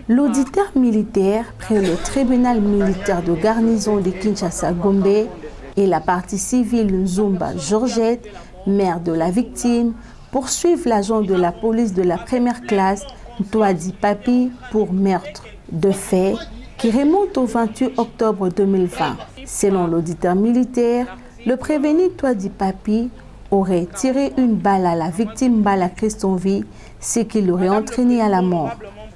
L'auditeur militaire près le tribunal militaire de garnison de Kinshasa-Gombe et la partie civile Nzumba Georgette, mère de la victime, poursuivent l'agent de la police de la première classe, Ntwadi Papi, pour meurtre. De fait qui remonte au 28 octobre 2020. Selon l'auditeur militaire, le prévenu Ntwadi Papi aurait tiré une balle à la victime Bala Christonvi, ce qui l'aurait entraîné à la mort.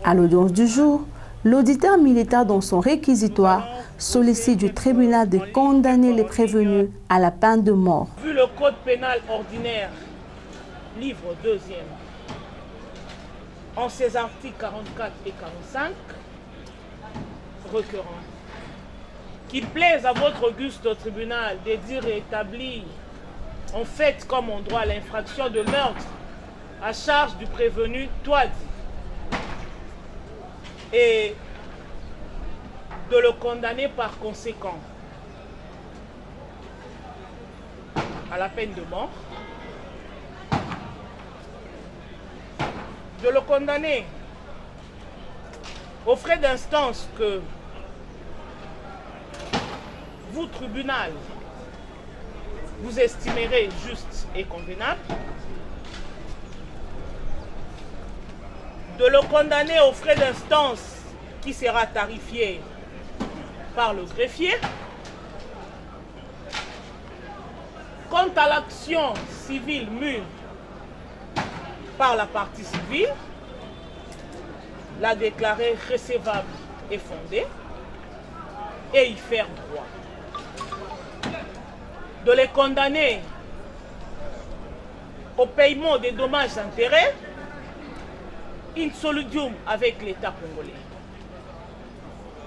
À l'audience du jour, l'auditeur militaire dans son réquisitoire sollicite du tribunal de condamner les prévenus à la peine de mort. Vu le code pénal ordinaire, livre 2e, en ses articles 44 et 45, requérant, qu'il plaise à votre auguste tribunal de dire et établir en fait comme en droit l'infraction de meurtre à charge du prévenu Ntwadi et de le condamner par conséquent à la peine de mort, de le condamner aux frais d'instance que vous, tribunal, vous estimerez juste et convenable, de le condamner aux frais d'instance qui sera tarifié par le greffier. Quant à l'action civile mue par la partie civile, la déclarer recevable et fondée et y faire droit. De les condamner au paiement des dommages-intérêts in solidium avec l'État congolais.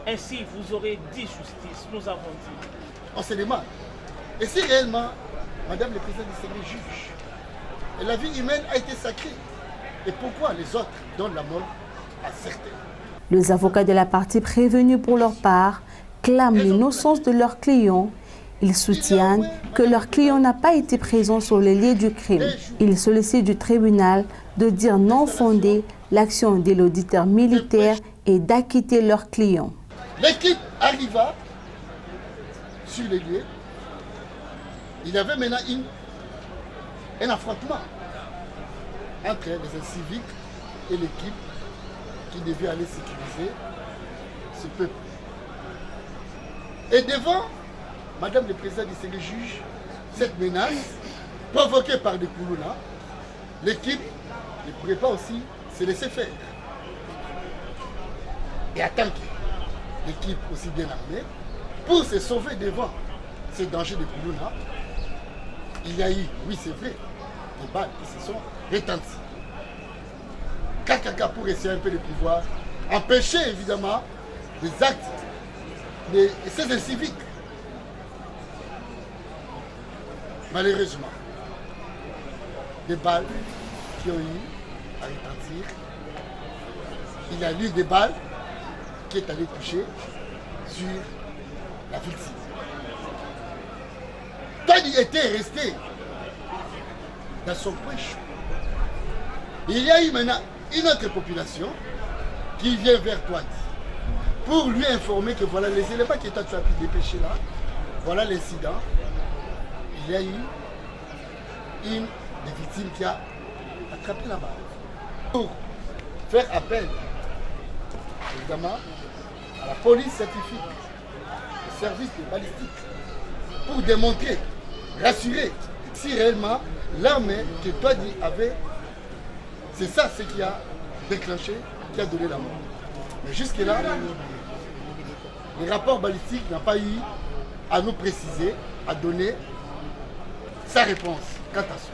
Ainsi, vous aurez dit justice, nous avons dit. On se demande, et si réellement, Madame le Président du Sénat juge, et la vie humaine a été sacrée, et pourquoi les autres donnent la mort à certains? Les avocats de la partie prévenue pour leur part clament l'innocence de leurs clients. Ils soutiennent que leur client n'a pas été présent sur les lieux du crime. Ils sollicitent du tribunal de dire non fondé l'action de l'auditeur militaire et d'acquitter leur client. L'équipe arriva sur les lieux. Il y avait maintenant un affrontement entre les civiques et l'équipe qui devait aller sécuriser ce peuple. Et devant Madame le Président du Sénat juge cette menace provoquée par des Koulouna, l'équipe ne pourrait pas aussi se laisser faire. Et attendre l'équipe aussi bien armée, pour se sauver devant ces dangers de Koulouna, il y a eu, oui c'est vrai, des balles qui se sont retenties. Kakaka pour essayer un peu de pouvoir empêcher évidemment des actes de ces civiques. Malheureusement, des balles qui ont eu à retentir. Il y a eu des balles qui est allé toucher sur la victime. Ntwadi était resté dans son poche. Il y a eu maintenant une autre population qui vient vers Ntwadi pour lui informer que voilà les éléments que toi tu as pu dépêcher là, voilà l'incident. Il y a eu une des victimes qui a attrapé la balle. Pour faire appel, évidemment, à la police scientifique, au service de balistique, pour démontrer, rassurer si réellement l'arme que Ntwadi avait, c'est ça ce qui a déclenché, qui a donné la mort. Mais jusque-là, les rapports balistiques n'ont pas eu à nous préciser, à donner sa réponse quant à ça.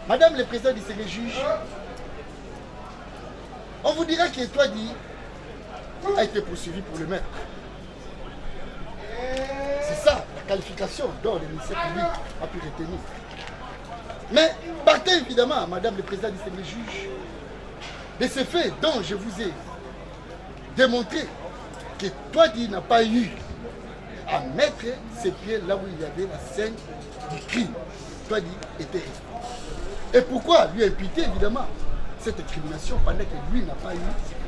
Madame le Président du Sénat juge, on vous dira que Ntwadi a été poursuivi pour le meurtre. C'est ça la qualification dont le ministère public a pu retenir. Mais partez évidemment, Madame le Président du Sénat juge, de ces faits dont je vous ai démontré que Ntwadi n'a pas eu à mettre ses pieds là où il y avait la scène du crime. Ntwadi était resté. Et pourquoi lui imputer évidemment cette incrimination pendant que lui n'a pas eu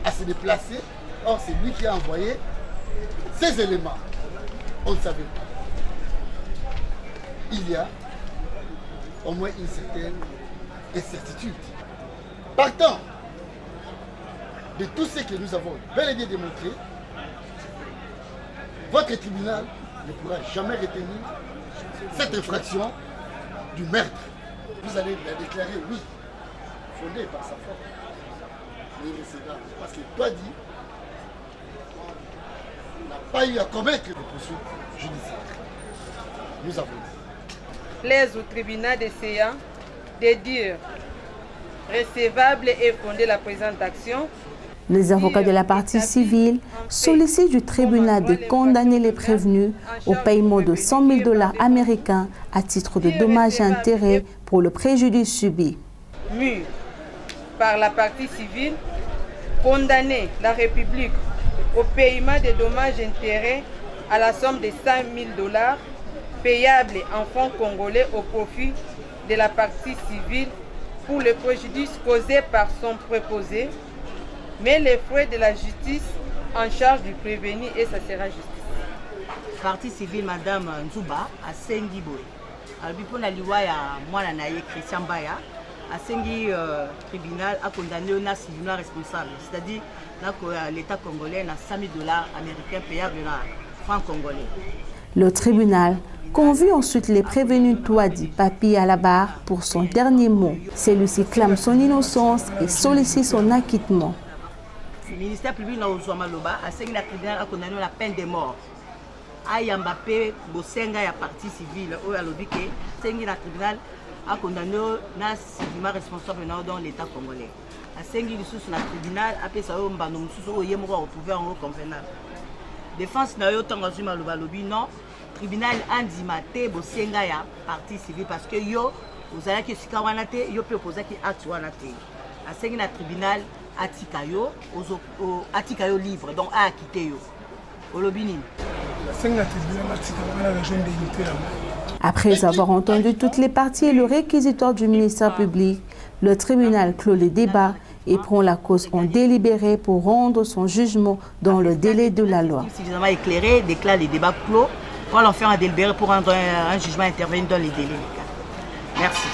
à se déplacer. Or, c'est lui qui a envoyé ces éléments. On ne savait pas. Il y a au moins une certaine incertitude. Partant de tout ce que nous avons bel et bien démontré, votre tribunal ne pourra jamais retenir cette infraction du meurtre. Vous allez la déclarer, oui, fondée par sa forme, mais irrécevable. Parce que toi dit, n'a pas eu à commettre de poursuites judiciaires. Nous avons dit. Plaise au tribunal de CA de dire recevable et fondée la présente action. Les avocats de la partie civile sollicitent du tribunal de condamner les prévenus au paiement de 100 000 $ américains à titre de dommages et intérêts pour le préjudice subi. Mû par la partie civile, condamner la République au paiement des dommages et intérêts à la somme de 100 000 $ payables en francs congolais au profit de la partie civile pour le préjudice causé par son préposé, mais les frais de la justice en charge du prévenu et ça sera justice. Partie civile, Madame Nzouba, à Sengi Boy. Alors, na liwa ya mwana na ye Christian Baya, à Sengi tribunal a condamné un civil responsable, c'est-à-dire l'État congolais na 100 000 $ américains payables en francs congolais. Le tribunal convie ensuite les prévenus Touadi Papi à la barre pour son dernier mot. Celui-ci clame son innocence et sollicite son acquittement. Le ministère public na Ozwa Maloba a Sengi la tribunal a condamné la peine de mort. Ayamba pe bosenga ya partie civile o ya lobike Sengi la tribunal a condamné na civilement responsable dans l'État congolais. A Sengi lisusu na tribunal a pe sa o mbano mususu o yemo ko retrouver en convenable. Défense na yo tanga zuma loba lobi non tribunal andima te bosenga ya partie civile parce que yo ozala ki sika wana te yo pe opposer ki acte wana te. A Sengi na tribunal atikayo atikayo libre donc a quitter yo. Olobini. Après avoir entendu toutes les parties et le réquisitoire du ministère public, le tribunal clôt les débats et prend la cause en délibéré pour rendre son jugement dans le délai de la loi. Suffisamment éclairé, déclare les débats clos pour l'en faire un délibéré pour rendre un jugement intervenu dans les délais. Merci.